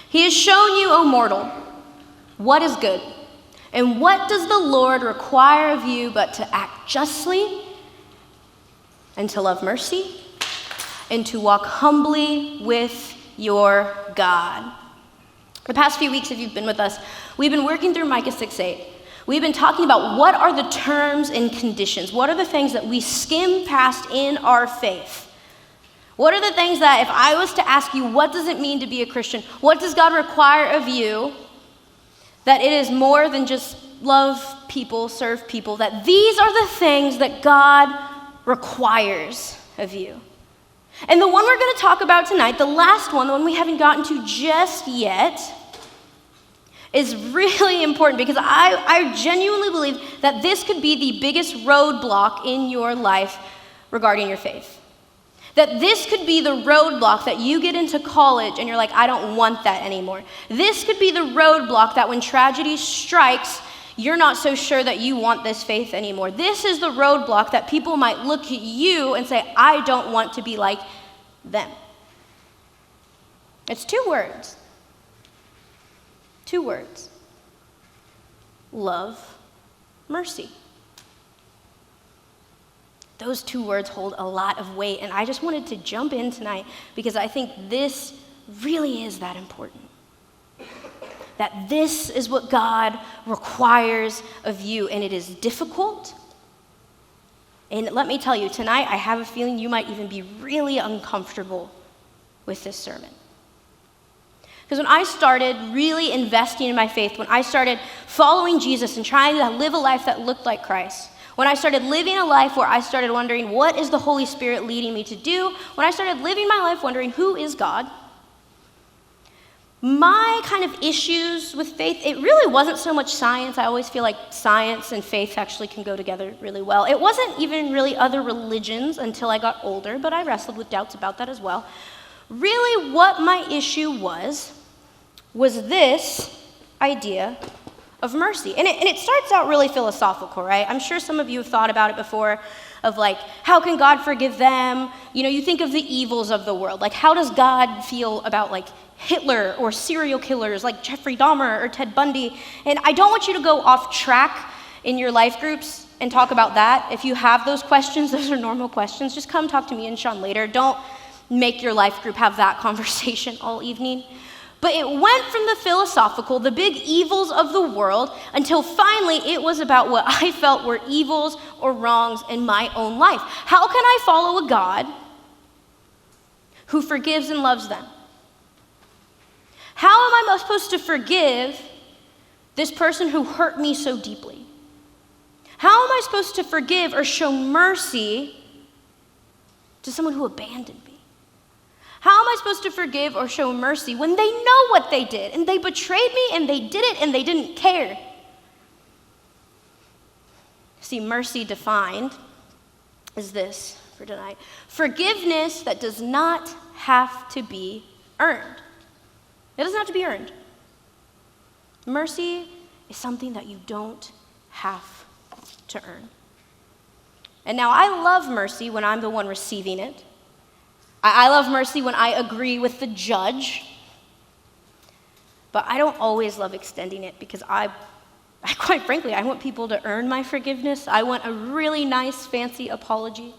He has shown you, O mortal, what is good. And what does the Lord require of you but to act justly and to love mercy and to walk humbly with your God? The past few weeks, if you've been with us, we've been working through Micah 6:8. We've been talking about what are the terms and conditions. What are the things that we skim past in our faith? What are the things that if I was to ask you, what does it mean to be a Christian? What does God require of you? That it is more than just love people, serve people, that these are the things that God requires of you. And the one we're going to talk about tonight, the last one, the one we haven't gotten to just yet, is really important because I genuinely believe that this could be the biggest roadblock in your life regarding your faith. That this could be the roadblock that you get into college and you're like, I don't want that anymore. This could be the roadblock that when tragedy strikes, you're not so sure that you want this faith anymore. This is the roadblock that people might look at you and say, I don't want to be like them. It's 2 words. 2 words. Love, mercy. Those 2 words hold a lot of weight, and I just wanted to jump in tonight because I think this really is that important. That this is what God requires of you, and it is difficult. And let me tell you, tonight I have a feeling you might even be really uncomfortable with this sermon. Because when I started really investing in my faith, when I started following Jesus and trying to live a life that looked like Christ, when I started living a life where I started wondering, what is the Holy Spirit leading me to do? When I started living my life wondering, who is God? My kind of issues with faith, it really wasn't so much science. I always feel like science and faith actually can go together really well. It wasn't even really other religions until I got older, but I wrestled with doubts about that as well. Really, what my issue was this idea of mercy. And it starts out really philosophical, right? I'm sure some of you have thought about it before, of like, how can God forgive them? You know, you think of the evils of the world. Like, how does God feel about like Hitler or serial killers like Jeffrey Dahmer or Ted Bundy? And I don't want you to go off track in your life groups and talk about that. If you have those questions, those are normal questions. Just come talk to me and Sean later. Don't make your life group have that conversation all evening. But it went from the philosophical, the big evils of the world, until finally it was about what I felt were evils or wrongs in my own life. How can I follow a God who forgives and loves them? How am I supposed to forgive this person who hurt me so deeply? How am I supposed to forgive or show mercy to someone who abandoned me? How am I supposed to forgive or show mercy when they know what they did and they betrayed me and they did it and they didn't care? See, mercy defined is this for tonight: forgiveness that does not have to be earned. It doesn't have to be earned. Mercy is something that you don't have to earn. And now I love mercy when I'm the one receiving it. I love mercy when I agree with the judge, but I don't always love extending it because I quite frankly, I want people to earn my forgiveness. I want a really nice, fancy apology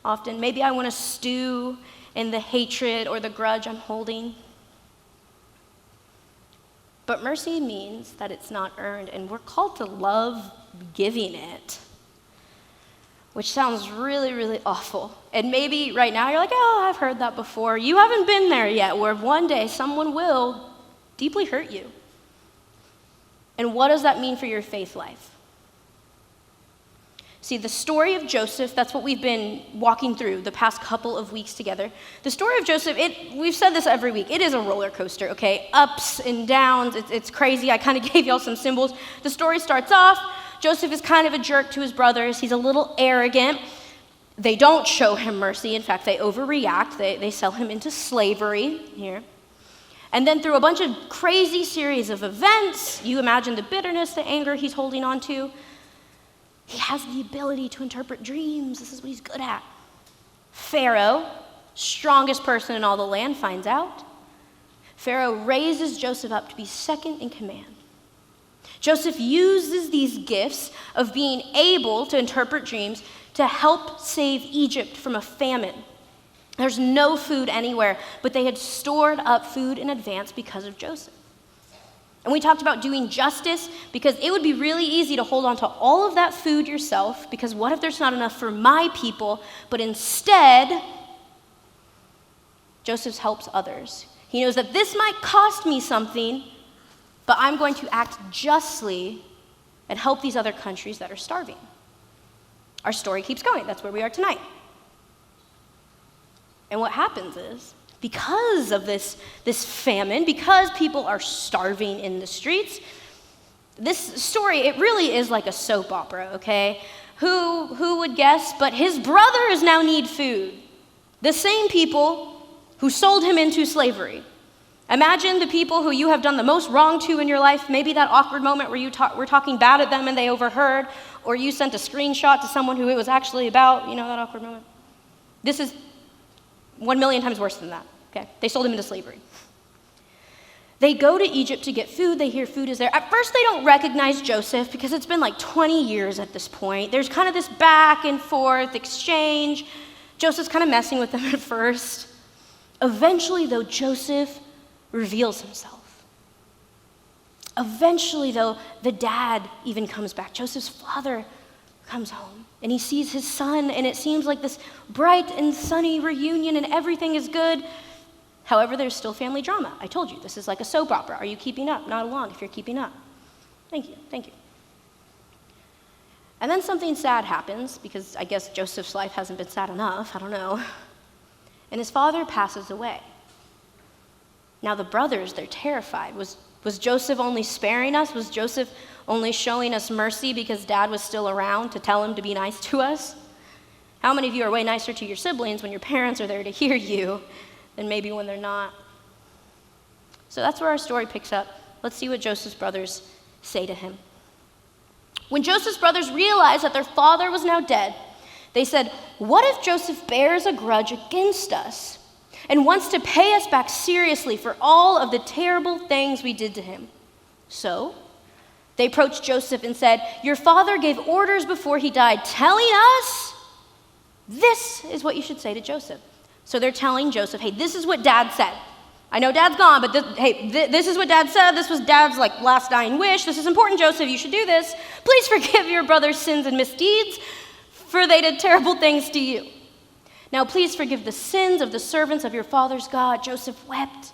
often. Maybe I want to stew in the hatred or the grudge I'm holding. But mercy means that it's not earned, and we're called to love giving it, which sounds really, really awful. And maybe right now you're like, oh, I've heard that before. You haven't been there yet, where one day someone will deeply hurt you. And what does that mean for your faith life? See, the story of Joseph, that's what we've been walking through the past couple of weeks together. The story of Joseph, we've said this every week, it is a roller coaster, okay? Ups and downs, it's crazy. I kind of gave y'all some symbols. The story starts off, Joseph is kind of a jerk to his brothers. He's a little arrogant. They don't show him mercy. In fact, they overreact. They sell him into slavery here. And then through a bunch of crazy series of events, you imagine the bitterness, the anger he's holding on to. He has the ability to interpret dreams. This is what he's good at. Pharaoh, strongest person in all the land, finds out. Pharaoh raises Joseph up to be second in command. Joseph uses these gifts of being able to interpret dreams to help save Egypt from a famine. There's no food anywhere, but they had stored up food in advance because of Joseph. And we talked about doing justice because it would be really easy to hold on to all of that food yourself, because what if there's not enough for my people? But instead, Joseph helps others. He knows that this might cost me something, but I'm going to act justly and help these other countries that are starving. Our story keeps going. That's where we are tonight. And what happens is, because of this famine, because people are starving in the streets, this story, it really is like a soap opera, okay? Who would guess? But his brothers now need food. The same people who sold him into slavery. Imagine the people who you have done the most wrong to in your life, maybe that awkward moment where you were talking bad at them and they overheard, or you sent a screenshot to someone who it was actually about, that awkward moment. This is 1 million times worse than that, okay? They sold him into slavery. They go to Egypt to get food. They hear food is there. At first, they don't recognize Joseph because it's been like 20 years at this point. There's kind of this back and forth exchange. Joseph's kind of messing with them at first. Eventually, though, Joseph reveals himself. Eventually, though, the dad even comes back. Joseph's father comes home, and he sees his son, and it seems like this bright and sunny reunion, and everything is good. However, there's still family drama. I told you, this is like a soap opera. Are you keeping up? Nod along if you're keeping up. Thank you. And then something sad happens, because I guess Joseph's life hasn't been sad enough, I don't know. And his father passes away. Now the brothers, they're terrified. Was Joseph only sparing us? Was Joseph only showing us mercy because dad was still around to tell him to be nice to us? How many of you are way nicer to your siblings when your parents are there to hear you than maybe when they're not? So that's where our story picks up. Let's see what Joseph's brothers say to him. When Joseph's brothers realized that their father was now dead, they said, "What if Joseph bears a grudge against us and wants to pay us back seriously for all of the terrible things we did to him?" So they approached Joseph and said, "Your father gave orders before he died, telling us this is what you should say to Joseph." So they're telling Joseph, "Hey, this is what dad said. I know dad's gone, but this is what dad said. This was dad's last dying wish. This is important, Joseph. You should do this. Please forgive your brother's sins and misdeeds, for they did terrible things to you. Now please forgive the sins of the servants of your father's God." Joseph wept.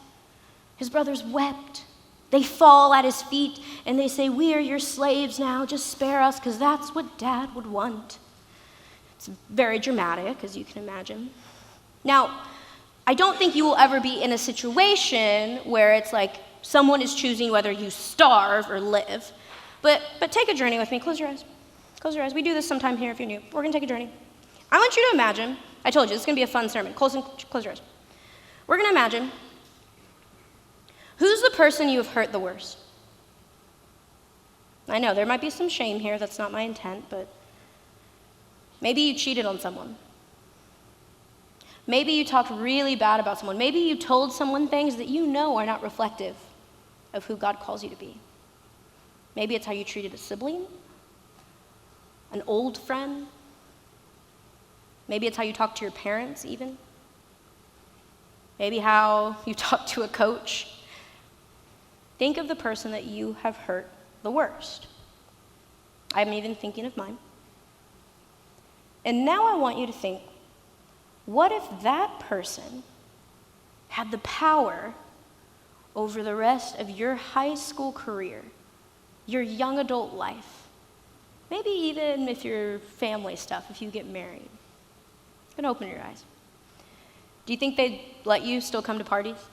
His brothers wept. They fall at his feet and they say, "We are your slaves now. Just spare us, because that's what dad would want." It's very dramatic, as you can imagine. Now, I don't think you will ever be in a situation where it's like someone is choosing whether you starve or live. But take a journey with me. Close your eyes. Close your eyes. We do this sometime here if you're new. We're going to take a journey. I want you to imagine, I told you, this is going to be a fun sermon. Close your eyes. We're going to imagine, who's the person you have hurt the worst? I know there might be some shame here. That's not my intent, but maybe you cheated on someone. Maybe you talked really bad about someone. Maybe you told someone things that you know are not reflective of who God calls you to be. Maybe it's how you treated a sibling, an old friend. Maybe it's how you talk to your parents even. Maybe how you talk to a coach. Think of the person that you have hurt the worst. I'm even thinking of mine. And now I want you to think, what if that person had the power over the rest of your high school career, your young adult life, maybe even if your family stuff, if you get married? It's gonna open your eyes. Do you think they'd let you still come to parties?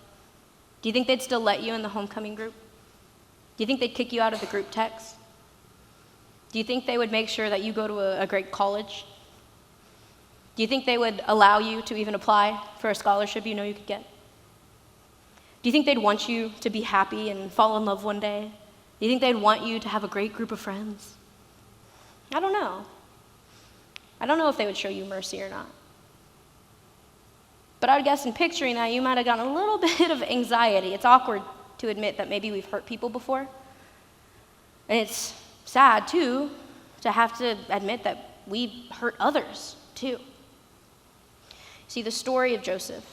Do you think they'd still let you in the homecoming group? Do you think they'd kick you out of the group text? Do you think they would make sure that you go to a great college? Do you think they would allow you to even apply for a scholarship you know you could get? Do you think they'd want you to be happy and fall in love one day? Do you think they'd want you to have a great group of friends? I don't know. I don't know if they would show you mercy or not. But I would guess in picturing that, you might have gotten a little bit of anxiety. It's awkward to admit that maybe we've hurt people before. And it's sad, too, to have to admit that we hurt others, too. See, the story of Joseph,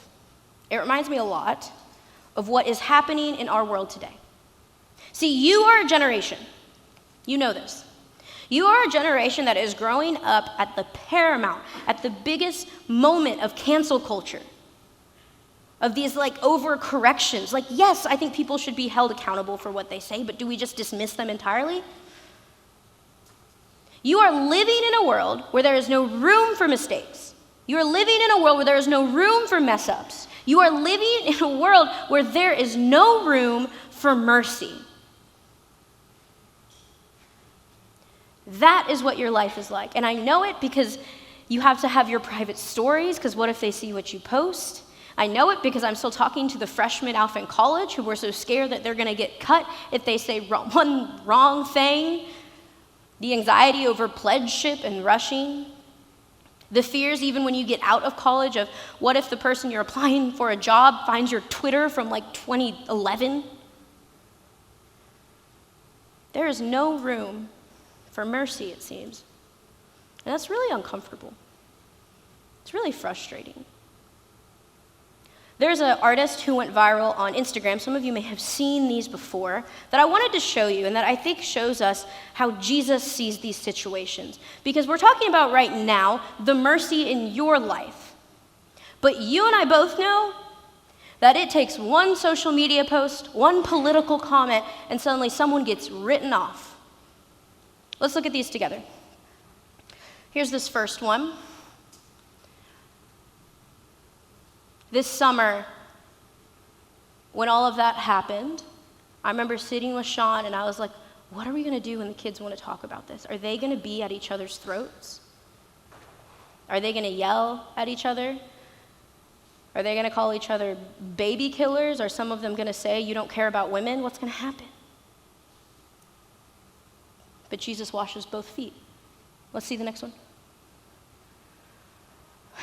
it reminds me a lot of what is happening in our world today. See, you are a generation, you know this. You are a generation that is growing up at the paramount, at the biggest moment of cancel culture, of these overcorrections. Yes, I think people should be held accountable for what they say, but do we just dismiss them entirely? You are living in a world where there is no room for mistakes. You are living in a world where there is no room for mess ups. You are living in a world where there is no room for mercy. That is what your life is like. And I know it because you have to have your private stories, because what if they see what you post? I know it because I'm still talking to the freshmen out in college who were so scared that they're going to get cut if they say one wrong thing. The anxiety over pledgeship and rushing. The fears even when you get out of college of what if the person you're applying for a job finds your Twitter from 2011? There is no room for mercy, it seems. And that's really uncomfortable. It's really frustrating. There's an artist who went viral on Instagram, some of you may have seen these before, that I wanted to show you and that I think shows us how Jesus sees these situations. Because we're talking about right now the mercy in your life. But you and I both know that it takes one social media post, one political comment, and suddenly someone gets written off. Let's look at these together. Here's this first one. This summer, when all of that happened, I remember sitting with Sean and I was like, what are we going to do when the kids want to talk about this? Are they going to be at each other's throats? Are they going to yell at each other? Are they going to call each other baby killers? Are some of them going to say, you don't care about women? What's going to happen? But Jesus washes both feet. Let's see the next one.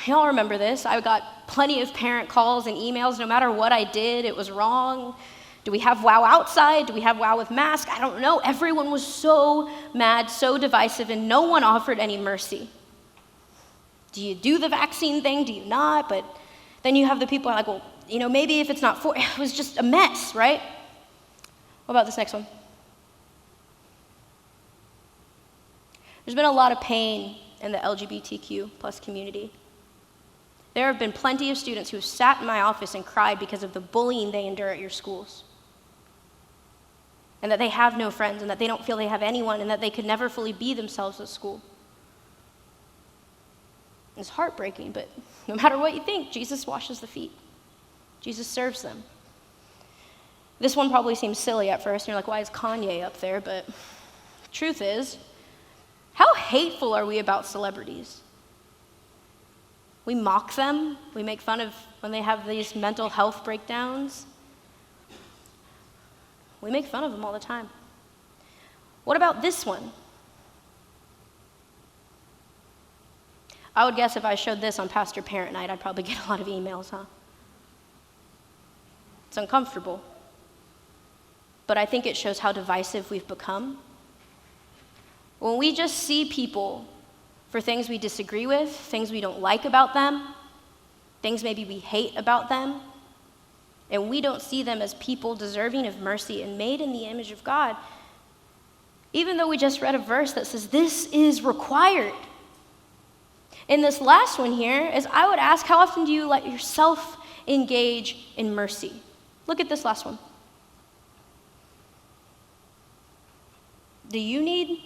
Y'all remember this. I got plenty of parent calls and emails. No matter what I did, it was wrong. Do we have WOW outside? Do we have WOW with mask? I don't know. Everyone was so mad, so divisive, and no one offered any mercy. Do you do the vaccine thing? Do you not? But then you have the people like, well, maybe if it's not for, it was just a mess, right? What about this next one? There's been a lot of pain in the LGBTQ plus community. There have been plenty of students who have sat in my office and cried because of the bullying they endure at your schools. And that they have no friends, and that they don't feel they have anyone, and that they could never fully be themselves at school. It's heartbreaking, but no matter what you think, Jesus washes the feet. Jesus serves them. This one probably seems silly at first, and you're like, why is Kanye up there? But the truth is, how hateful are we about celebrities? We mock them. We make fun of when they have these mental health breakdowns. We make fun of them all the time. What about this one? I would guess if I showed this on Pastor Parent Night, I'd probably get a lot of emails, huh? It's uncomfortable. But I think it shows how divisive we've become. When we just see people for things we disagree with, things we don't like about them, things maybe we hate about them, and we don't see them as people deserving of mercy and made in the image of God, even though we just read a verse that says this is required. And this last one here is, I would ask, how often do you let yourself engage in mercy? Look at this last one. Do you need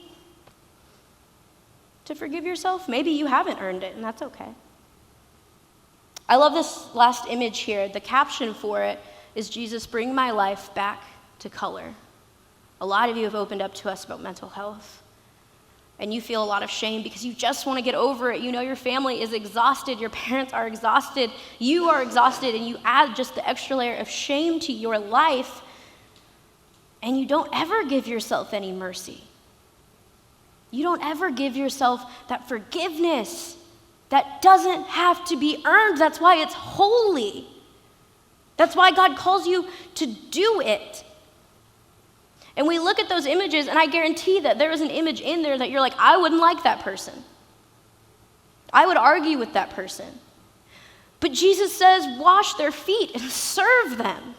to forgive yourself? Maybe you haven't earned it, and that's okay. I love this last image here. The caption for it is, Jesus, bring my life back to color. A lot of you have opened up to us about mental health, and you feel a lot of shame because you just want to get over it. You know your family is exhausted, your parents are exhausted, you are exhausted, and you add just the extra layer of shame to your life, and you don't ever give yourself any mercy. You don't ever give yourself that forgiveness. that doesn't have to be earned. That's why it's holy. That's why God calls you to do it. And we look at those images, and I guarantee that there is an image in there that you're like, I wouldn't like that person. I would argue with that person. But Jesus says, wash their feet and serve them.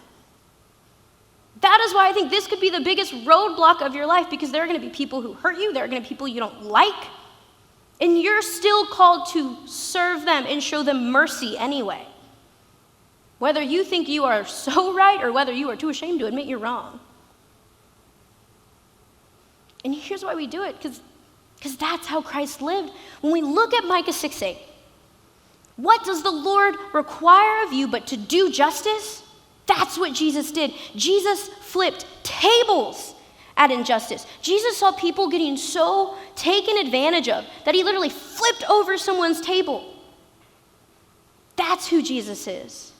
That is why I think this could be the biggest roadblock of your life, because there are going to be people who hurt you, there are going to be people you don't like, and you're still called to serve them and show them mercy anyway. Whether you think you are so right or whether you are too ashamed to admit you're wrong. And here's why we do it, because that's how Christ lived. When we look at Micah 6:8, what does the Lord require of you but to do justice? That's what Jesus did. Jesus flipped tables at injustice. Jesus saw people getting so taken advantage of that he literally flipped over someone's table. That's who Jesus is.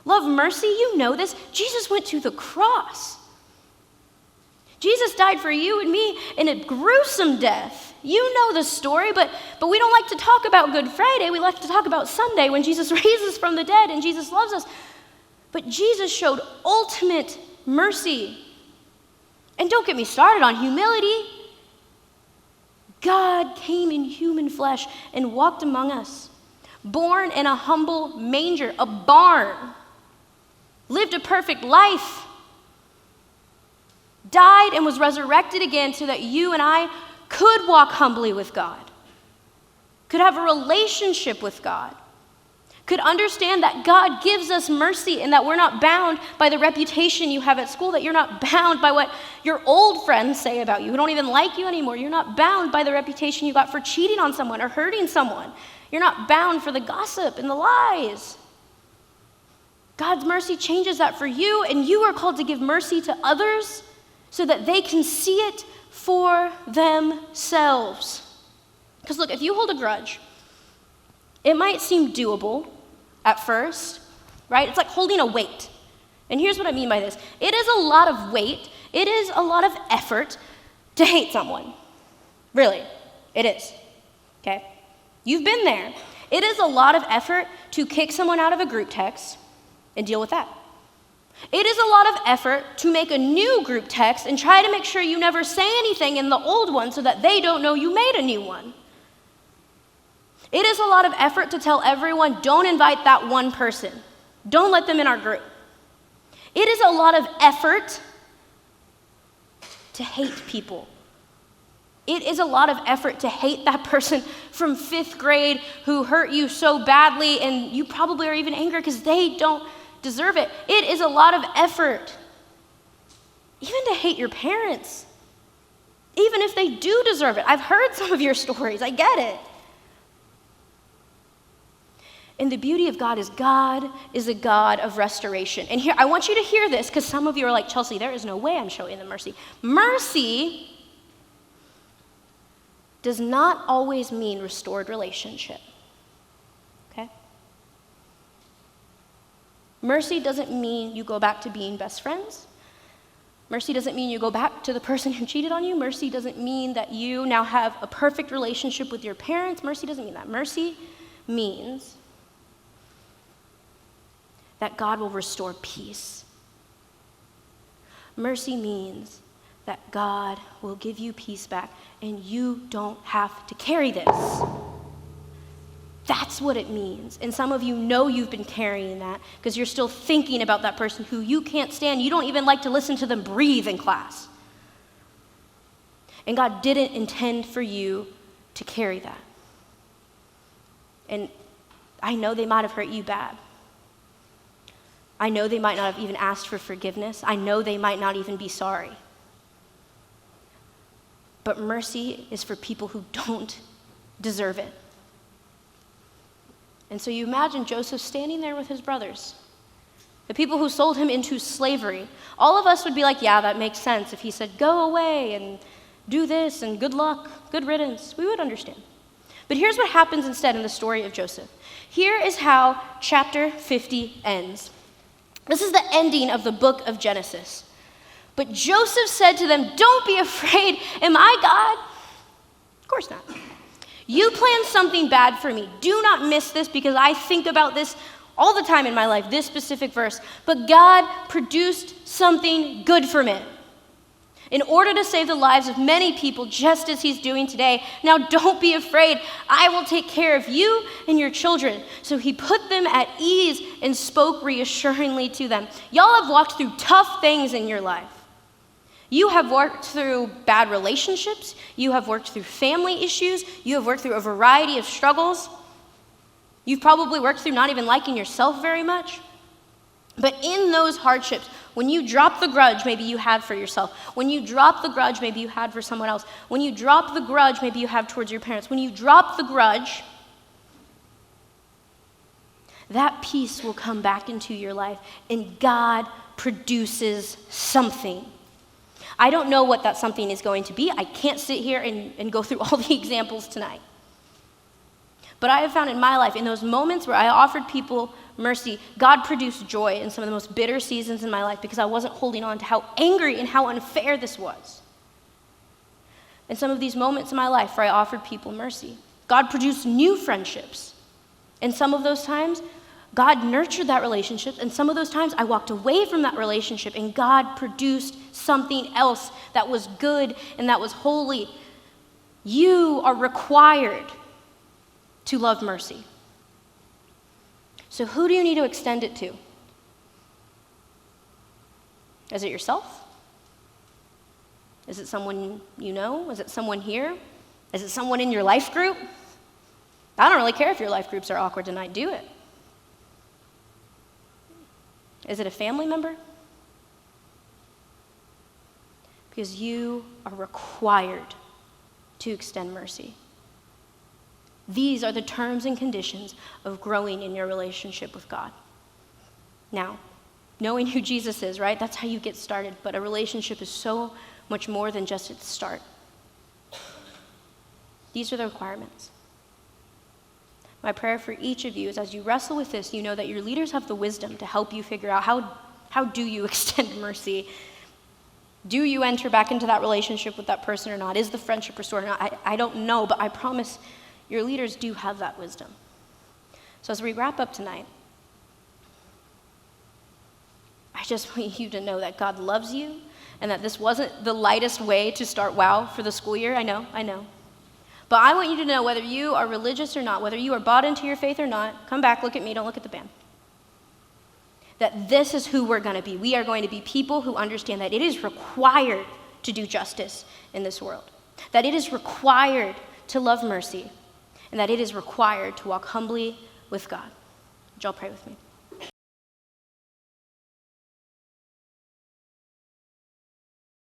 Love mercy, you know this. Jesus went to the cross. Jesus died for you and me in a gruesome death. You know the story, but we don't like to talk about Good Friday. We like to talk about Sunday when Jesus raises from the dead and Jesus loves us. But Jesus showed ultimate mercy. And don't get me started on humility. God came in human flesh and walked among us, born in a humble manger, a barn, lived a perfect life, died and was resurrected again so that you and I could walk humbly with God, could have a relationship with God, could understand that God gives us mercy and that we're not bound by the reputation you have at school, that you're not bound by what your old friends say about you who don't even like you anymore. You're not bound by the reputation you got for cheating on someone or hurting someone. You're not bound for the gossip and the lies. God's mercy changes that for you, and you are called to give mercy to others so that they can see it for themselves. Because look, if you hold a grudge, it might seem doable at first, right? It's like holding a weight. And here's what I mean by this. It is a lot of weight. It is a lot of effort to hate someone. Really, it is, okay? You've been there. It is a lot of effort to kick someone out of a group text and deal with that. It is a lot of effort to make a new group text and try to make sure you never say anything in the old one so that they don't know you made a new one. It is a lot of effort to tell everyone, don't invite that one person. Don't let them in our group. It is a lot of effort to hate people. It is a lot of effort to hate that person from 5th grade who hurt you so badly, and you probably are even angry because they don't deserve it. It is a lot of effort even to hate your parents, even if they do deserve it. I've heard some of your stories. I get it. And the beauty of God is a God of restoration. And here, I want you to hear this, because some of you are like, Chelsea, there is no way I'm showing them mercy. Mercy does not always mean restored relationship, okay? Mercy doesn't mean you go back to being best friends. Mercy doesn't mean you go back to the person who cheated on you. Mercy doesn't mean that you now have a perfect relationship with your parents. Mercy doesn't mean that. Mercy means that God will restore peace. Mercy means that God will give you peace back and you don't have to carry this. That's what it means. And some of you know you've been carrying that because you're still thinking about that person who you can't stand. You don't even like to listen to them breathe in class. And God didn't intend for you to carry that. And I know they might have hurt you bad. I know they might not have even asked for forgiveness. I know they might not even be sorry. But mercy is for people who don't deserve it. And so you imagine Joseph standing there with his brothers, the people who sold him into slavery. All of us would be like, yeah, that makes sense. If he said, go away and do this and good luck, good riddance, we would understand. But here's what happens instead in the story of Joseph. Here is how chapter 50 ends. This is the ending of the book of Genesis. But Joseph said to them, don't be afraid. Am I God? Of course not. You planned something bad for me. Do not miss this because I think about this all the time in my life, this specific verse. But God produced something good from it in order to save the lives of many people, just as he's doing today. Now don't be afraid. I will take care of you and your children. So he put them at ease and spoke reassuringly to them. Y'all have walked through tough things in your life. You have worked through bad relationships. You have worked through family issues. You have worked through a variety of struggles. You've probably worked through not even liking yourself very much. But in those hardships, when you drop the grudge maybe you had for yourself, when you drop the grudge maybe you had for someone else, when you drop the grudge maybe you have towards your parents, when you drop the grudge, that peace will come back into your life, and God produces something. I don't know what that something is going to be. I can't sit here and go through all the examples tonight. But I have found in my life, in those moments where I offered people mercy, God produced joy in some of the most bitter seasons in my life because I wasn't holding on to how angry and how unfair this was. In some of these moments in my life where I offered people mercy, God produced new friendships. And some of those times, God nurtured that relationship, and some of those times I walked away from that relationship and God produced something else that was good and that was holy. You are required to love mercy. So who do you need to extend it to? Is it yourself? Is it someone you know? Is it someone here? Is it someone in your life group? I don't really care if your life groups are awkward tonight. Do it. Is it a family member? Because you are required to extend mercy. These are the terms and conditions of growing in your relationship with God. Now, knowing who Jesus is, right? That's how you get started. But a relationship is so much more than just its start. These are the requirements. My prayer for each of you is as you wrestle with this, you know that your leaders have the wisdom to help you figure out how do you extend mercy? Do you enter back into that relationship with that person or not? Is the friendship restored or not? I don't know, but I promise your leaders do have that wisdom. So as we wrap up tonight, I just want you to know that God loves you and that this wasn't the lightest way to start WOW for the school year. I know. But I want you to know whether you are religious or not, whether you are bought into your faith or not, come back, look at me, don't look at the band. That this is who we're going to be. We are going to be people who understand that it is required to do justice in this world, that it is required to love mercy, and that it is required to walk humbly with God. Would y'all pray with me?